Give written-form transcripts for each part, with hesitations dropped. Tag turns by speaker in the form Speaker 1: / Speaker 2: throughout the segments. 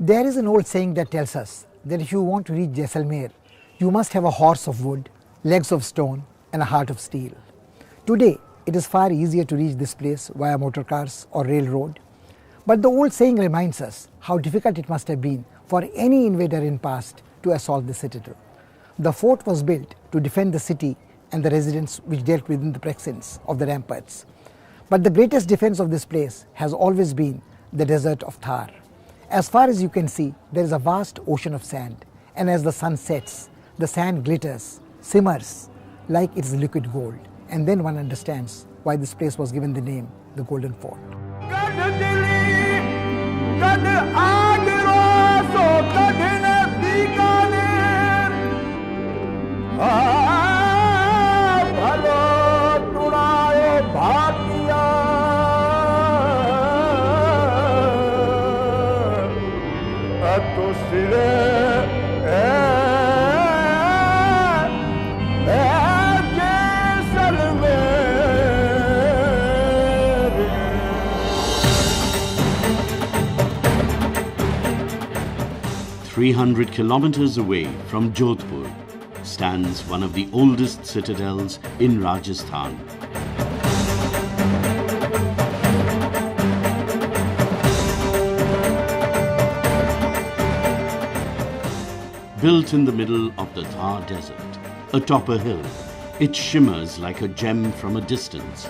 Speaker 1: There is an old saying that tells us that if you want to reach Jaisalmer, you must have a horse of wood, legs of stone and a heart of steel. Today, it is far easier to reach this place via motor cars or railroad. But the old saying reminds us how difficult it must have been for any invader in past to assault the citadel. The fort was built to defend the city and the residents which dealt within the precincts of the ramparts. But the greatest defense of this place has always been the desert of Thar. As far as you can see, there is a vast ocean of sand, and as the sun sets, the sand glitters, simmers like it is liquid gold, and then one understands why this place was given the name the Golden Fort.
Speaker 2: "300 kilometers away from Jodhpur stands one of the oldest citadels in Rajasthan. Built in the middle of the Thar Desert, atop a hill, it shimmers like a gem from a distance.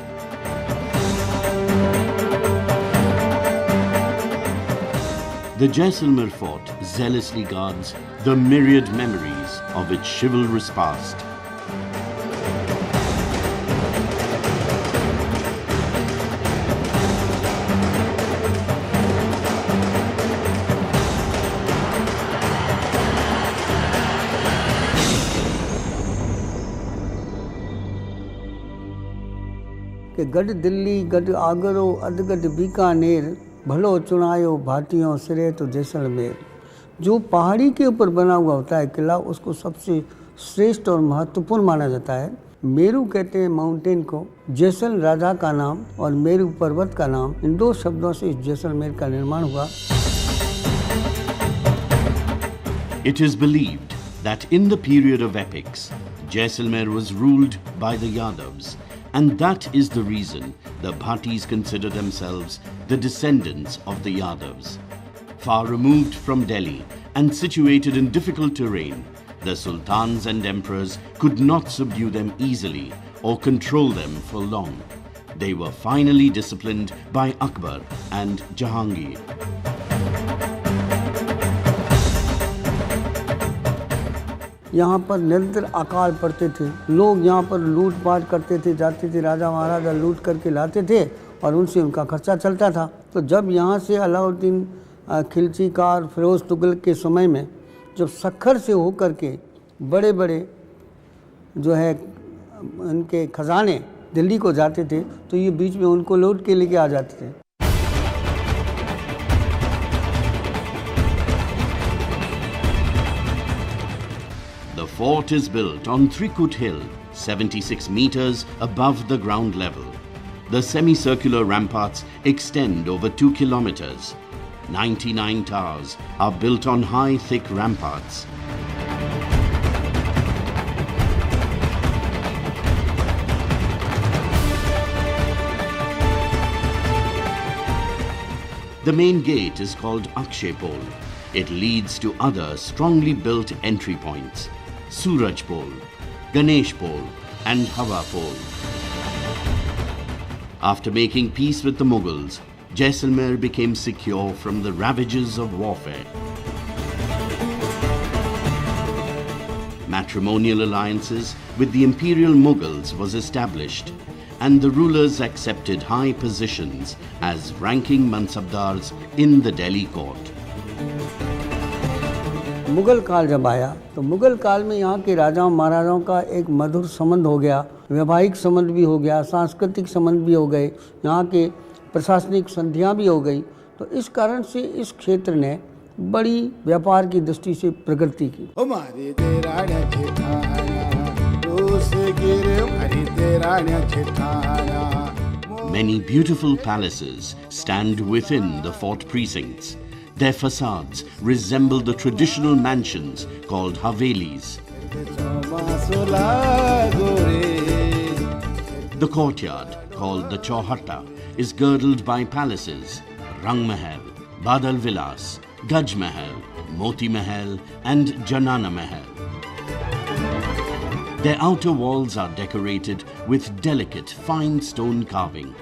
Speaker 2: The Jaisalmer fort zealously guards the myriad memories of its chivalrous past.
Speaker 3: कि गढ़ दिल्ली गढ़ आगरो अधगढ़ बीकानेर भलो चुनायो भाटियों सिरे तो जैसलमेर। जो पहाड़ी के ऊपर बना हुआ होता है किला, उसको सबसे श्रेष्ठ और महत्वपूर्ण माना जाता है। मेरू कहते हैं माउंटेन को, जैसल राजा का नाम और मेरू पर्वत का नाम, इन दो शब्दों से इस जैसलमेर का निर्माण हुआ।
Speaker 2: It is believed that in the period of epics, Jaisalmer was ruled by the Yadavs, and that is the reason the Bhatis consider themselves the descendants of the Yadavs. Far removed from Delhi and situated in difficult terrain, the sultans and emperors could not subdue them easily or control them for long. They were finally disciplined by Akbar and Jahangir.
Speaker 3: यहाँ पर निरंतर अकाल पड़ते थे, लोग यहाँ पर लूटपाट करते थे, जाते थे, राजा महाराजा लूट करके लाते थे और उनसे उनका खर्चा चलता था। तो जब यहाँ से अलाउद्दीन खिलजी का और फिरोज तुगलक के समय में जब सखर से होकर के बड़े बड़े जो है उनके खजाने दिल्ली को जाते थे, तो ये बीच में उनको लूट के लेके आ जाते थे।
Speaker 2: The fort is built on Trikut Hill, 76 meters above the ground level. The semicircular ramparts extend over 2 kilometers. 99 towers are built on high, thick ramparts. The main gate is called Akshay Pol. It leads to other strongly built entry points: Suraj Pol, Ganesh Pol and Hawa Pol. After making peace with the Mughals, Jaisalmer became secure from the ravages of warfare. Matrimonial alliances with the imperial Mughals was established, and the rulers accepted high positions as ranking mansabdars in the Delhi court.
Speaker 3: Mughal काल जब आया तो मुगल काल में यहाँ के राजाओं महाराजाओं का एक मधुर संबंध हो गया, वैवाहिक संबंध भी हो गया, सांस्कृतिक संबंध भी हो गए, यहाँ के प्रशासनिक संधियाँ भी हो गई। तो इस कारण से इस क्षेत्र ने बड़ी व्यापार की दृष्टि से प्रगति की।
Speaker 2: Many beautiful palaces stand within the fort precincts. Their facades resemble the traditional mansions called havelis. The courtyard, called the Chauhata, is girdled by palaces: Rang Mahal, Badal Vilas, Gaj Mahal, Moti Mahal and Janana Mahal. Their outer walls are decorated with delicate, fine stone carving.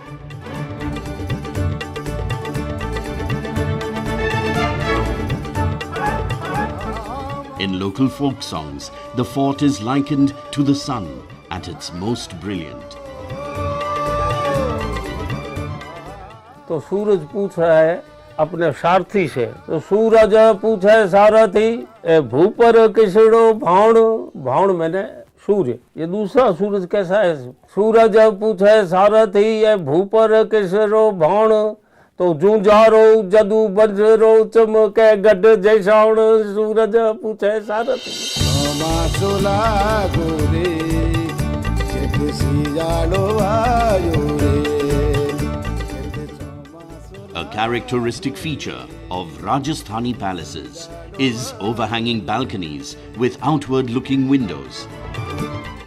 Speaker 2: In local folk songs, the fort is likened to the sun at its most brilliant.
Speaker 4: तो सूरज पूछ रहा है अपने सारथी से, तो सूरज पूछे सारथी ए भूपर किसड़ो भाण, भाण मैंने सूर्य, ये दूसरा सूरज कैसा है? सूरज पूछे सारथी ए भूपर किसड़ो भाण, तो जूझारो जदू बजरो चमके गड जैसाण, सूरज पूछे सारथी।
Speaker 2: A characteristic feature of Rajasthani palaces is overhanging balconies with outward-looking windows.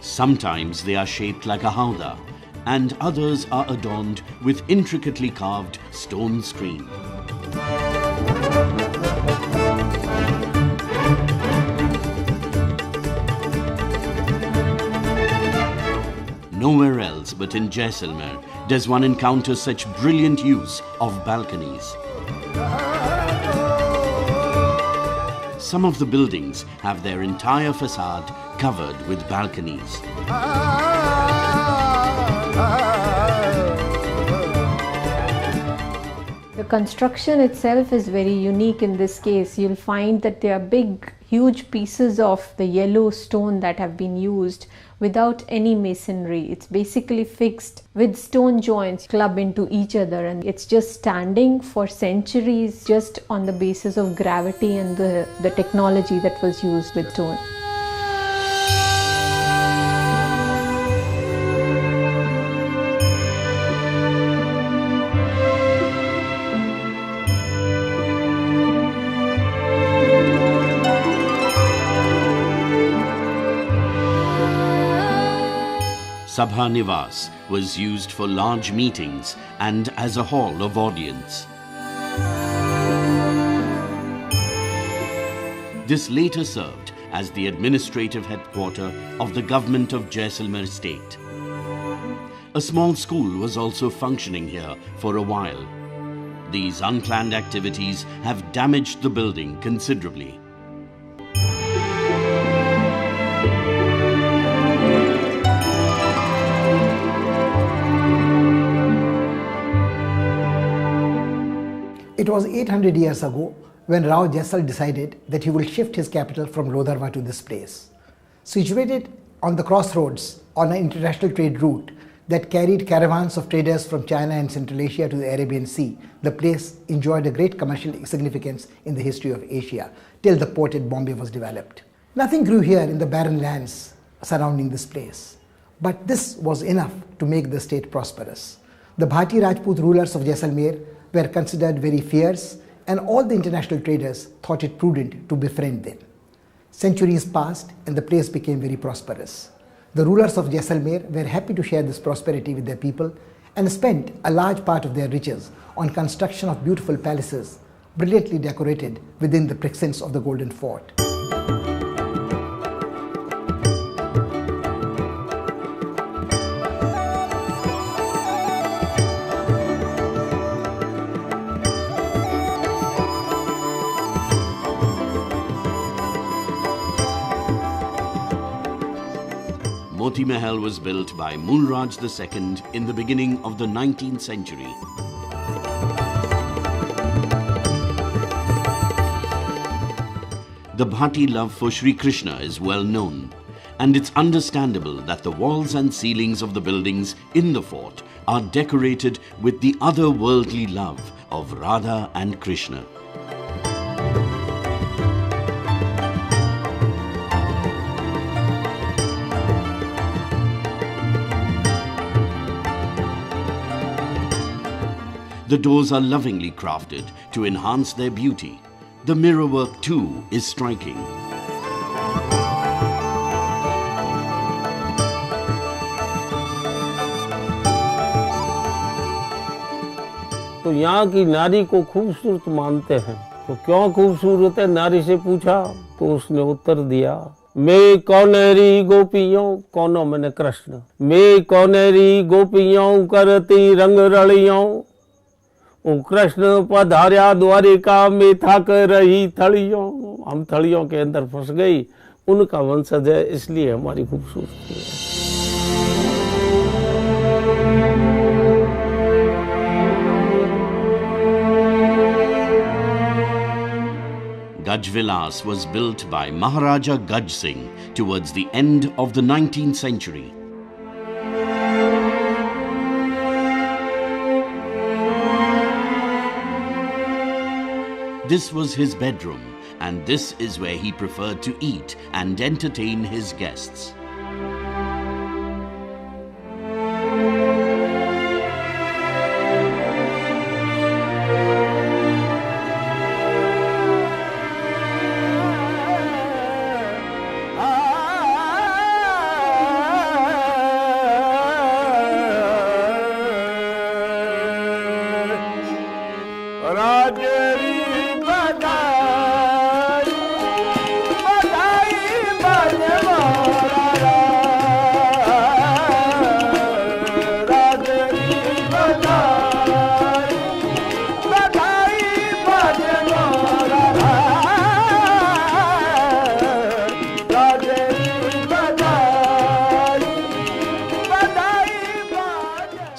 Speaker 2: Sometimes they are shaped like a howdah, and others are adorned with intricately carved stone screen. Nowhere else but in Jaisalmer does one encounter such brilliant use of balconies. Some of the buildings have their entire facade covered with balconies.
Speaker 5: The construction itself is very unique in this case. You'll find that there are big, huge pieces of the yellow stone that have been used without any masonry. It's basically fixed with stone joints club into each other, and it's just standing for centuries just on the basis of gravity and the technology that was used with stone.
Speaker 2: Sabha Nivas was used for large meetings and as a hall of audience. This later served as the administrative headquarters of the government of Jaisalmer state. A small school was also functioning here for a while. These unplanned activities have damaged the building considerably.
Speaker 1: It was 800 years ago when Rao Jaisal decided that he will shift his capital from Lodharwa to this place. Situated on the crossroads on an international trade route that carried caravans of traders from China and Central Asia to the Arabian Sea, the place enjoyed a great commercial significance in the history of Asia till the port at Bombay was developed. Nothing grew here in the barren lands surrounding this place, but this was enough to make the state prosperous. The Bhati Rajput rulers of Jaisalmer were considered very fierce, and all the international traders thought it prudent to befriend them. Centuries passed and the place became very prosperous. The rulers of Jaisalmer were happy to share this prosperity with their people and spent a large part of their riches on construction of beautiful palaces, brilliantly decorated within the precincts of the Golden Fort.
Speaker 2: Moti Mahal was built by Mulraj II in the beginning of the 19th century. The Bhati love for Sri Krishna is well known, and it's understandable that the walls and ceilings of the buildings in the fort are decorated with the otherworldly love of Radha and Krishna. The doors are lovingly crafted to enhance their beauty. The mirrorwork too is striking.
Speaker 4: तो यहाँ की नारी को खूबसूरत मानते हैं। तो क्यों खूबसूरत है, नारी से पूछा तो उसने उत्तर दिया, मैं कौनेरी गोपियों, कौनो मैंने कृष्ण, मैं कौनेरी गोपियों करती रंग रलियों, ओ कृष्ण पधार्या द्वारिका में थक रही थड़ियों। हम थड़ियों के अंदर फंस गई, उनका वंशज है, इसलिए हमारी खूबसूरती है।
Speaker 2: Gaj Vilas was built by Maharaja Gaj Singh towards the end of the 19th century. This was his bedroom, and this is where he preferred to eat and entertain his guests.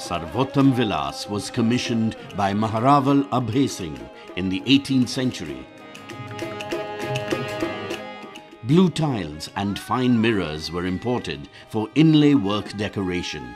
Speaker 2: Sarvottam Vilas was commissioned by Maharaval Abhay Singh in the 18th century. Blue tiles and fine mirrors were imported for inlay work decoration.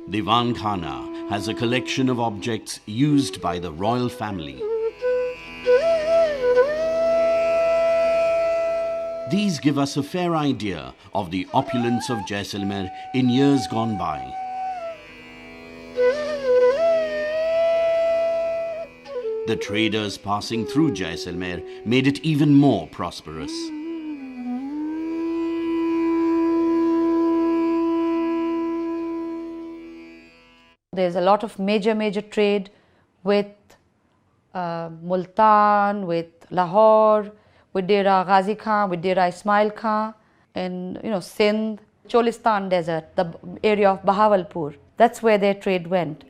Speaker 2: Diwan Khana has a collection of objects used by the royal family. These give us a fair idea of the opulence of Jaisalmer in years gone by. The traders passing through Jaisalmer made it even more prosperous.
Speaker 6: There's a lot of major trade with Multan, with Lahore, with Dera Ghazi Khan, with Dera Ismail Khan, and Sindh, Cholistan Desert, the area of Bahawalpur. That's where their trade went.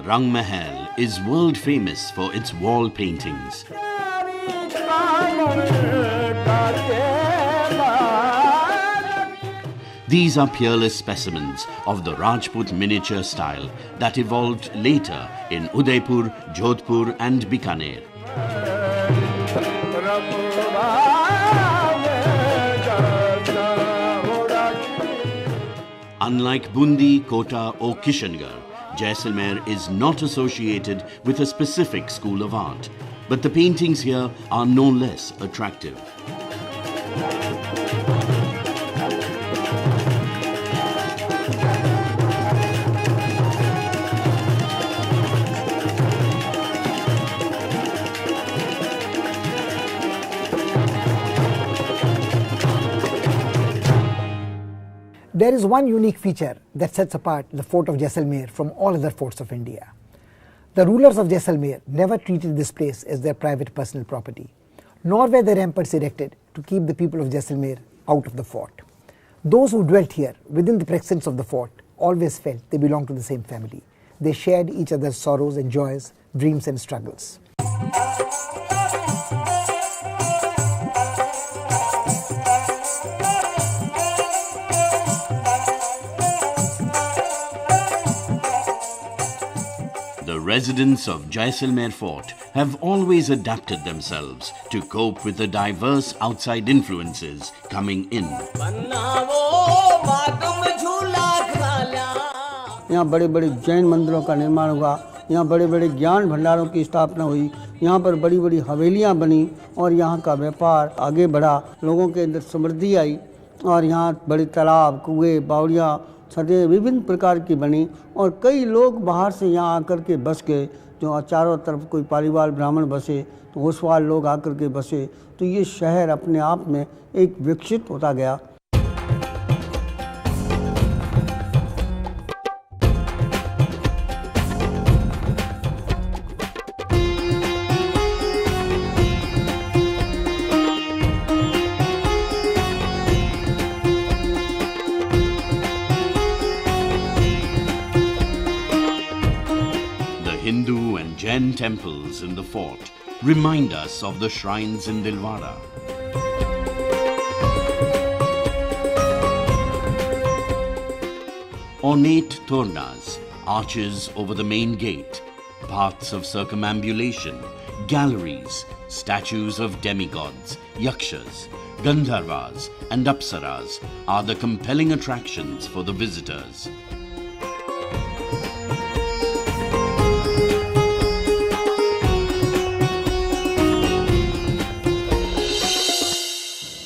Speaker 6: Rang Mahal is world famous for its wall paintings. These are peerless specimens of the Rajput miniature style that evolved later in Udaipur, Jodhpur and Bikaner. Unlike Bundi, Kota or Kishangarh,
Speaker 2: Jaisalmer is not associated with a specific school of art, but the paintings here are no less attractive.
Speaker 1: There is one unique feature that sets apart the fort of Jaisalmer from all other forts of India. The rulers of Jaisalmer never treated this place as their private personal property, nor were the ramparts erected to keep the people of Jaisalmer out of the fort. Those who dwelt here within the precincts of the fort always felt they belonged to the same family. They shared each other's sorrows and joys, dreams and struggles.
Speaker 2: The residents of Jaisalmer Fort have always adapted themselves to cope with the diverse outside influences coming in.
Speaker 3: यहाँ बड़े बड़े जैन मंदिरों का निर्माण हुआ, यहाँ बड़े बड़े ज्ञान भंडारों की स्थापना हुई, यहाँ पर बड़ी बड़ी हवेलियाँ बनी और यहाँ का व्यापार आगे बढ़ा, लोगों के अंदर समृद्धि आई और यहाँ बड़े तालाब, कुएं, बावड़ियाँ, छतें विभिन्न प्रकार की बनी और कई लोग बाहर से यहाँ आकर के बस गए। जो चारों तरफ कोई पालीवाल ब्राह्मण बसे तो ओसवाल लोग आकर के बसे, तो ये शहर अपने आप में एक विकसित होता गया।
Speaker 2: Hindu and Jain temples in the fort remind us of the shrines in Dilwara. Ornate tornas, arches over the main gate, paths of circumambulation, galleries, statues of demigods, yakshas, gandharvas and apsaras are the compelling attractions for the visitors.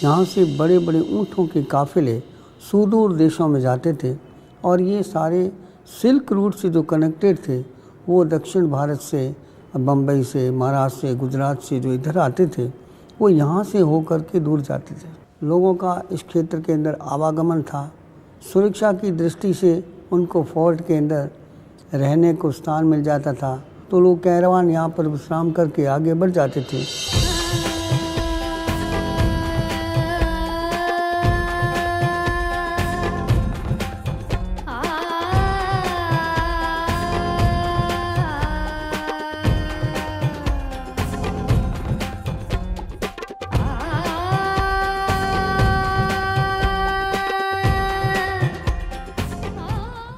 Speaker 3: यहाँ से बड़े बड़े ऊँटों के काफ़िले सुदूर देशों में जाते थे और ये सारे सिल्क रूट से जो कनेक्टेड थे वो दक्षिण भारत से, बम्बई से, महाराष्ट्र से, गुजरात से जो इधर आते थे वो यहाँ से होकर के दूर जाते थे। लोगों का इस क्षेत्र के अंदर आवागमन था। सुरक्षा की दृष्टि से उनको फोर्ट के अंदर रहने को स्थान मिल जाता था, तो लोग कैरवान यहाँ पर विश्राम करके आगे बढ़ जाते थे।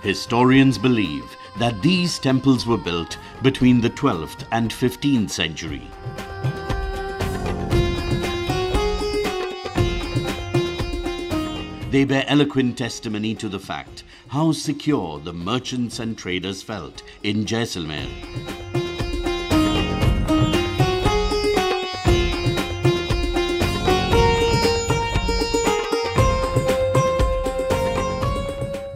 Speaker 2: Historians believe that these temples were built between the 12th and 15th century. They bear eloquent testimony to the fact how secure the merchants and traders felt in Jaisalmer.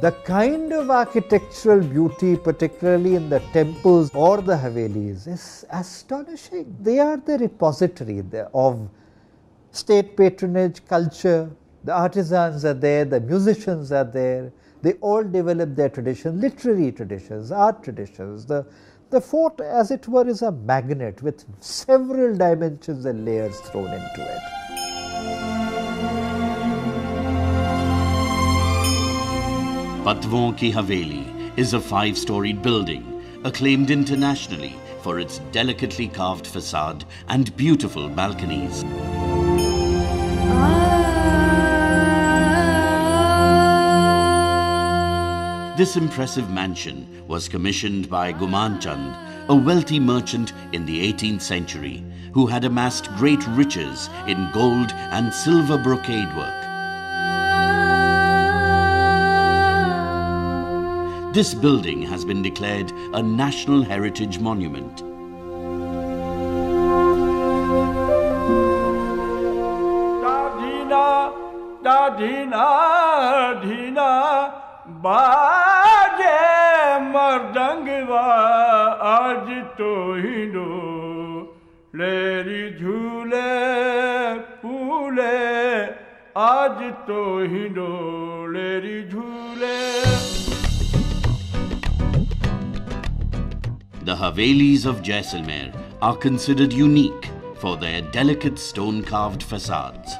Speaker 7: The kind of architectural beauty, particularly in the temples or the Havelis, is astonishing. They are the repository of state patronage, culture. The artisans are there, the musicians are there. They all develop their traditions, literary traditions, art traditions. The fort, as it were, is a magnet with several dimensions and layers thrown into it.
Speaker 2: Patwon Ki Haveli is a 5-storied building, acclaimed internationally for its delicately carved facade and beautiful balconies. This impressive mansion was commissioned by Guman Chand, a wealthy merchant in the 18th century who had amassed great riches in gold and silver brocade work. this building has been declared a National Heritage Monument.
Speaker 8: बाजे मर्दंगवा आज तो Hindu लेरी झूले फूले आज तो Hindu लेरी झूले.
Speaker 2: The Havelis of Jaisalmer are considered unique for their delicate stone-carved facades.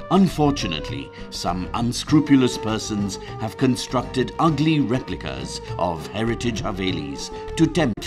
Speaker 2: Unfortunately, some unscrupulous persons have constructed ugly replicas of heritage Havelis to tempt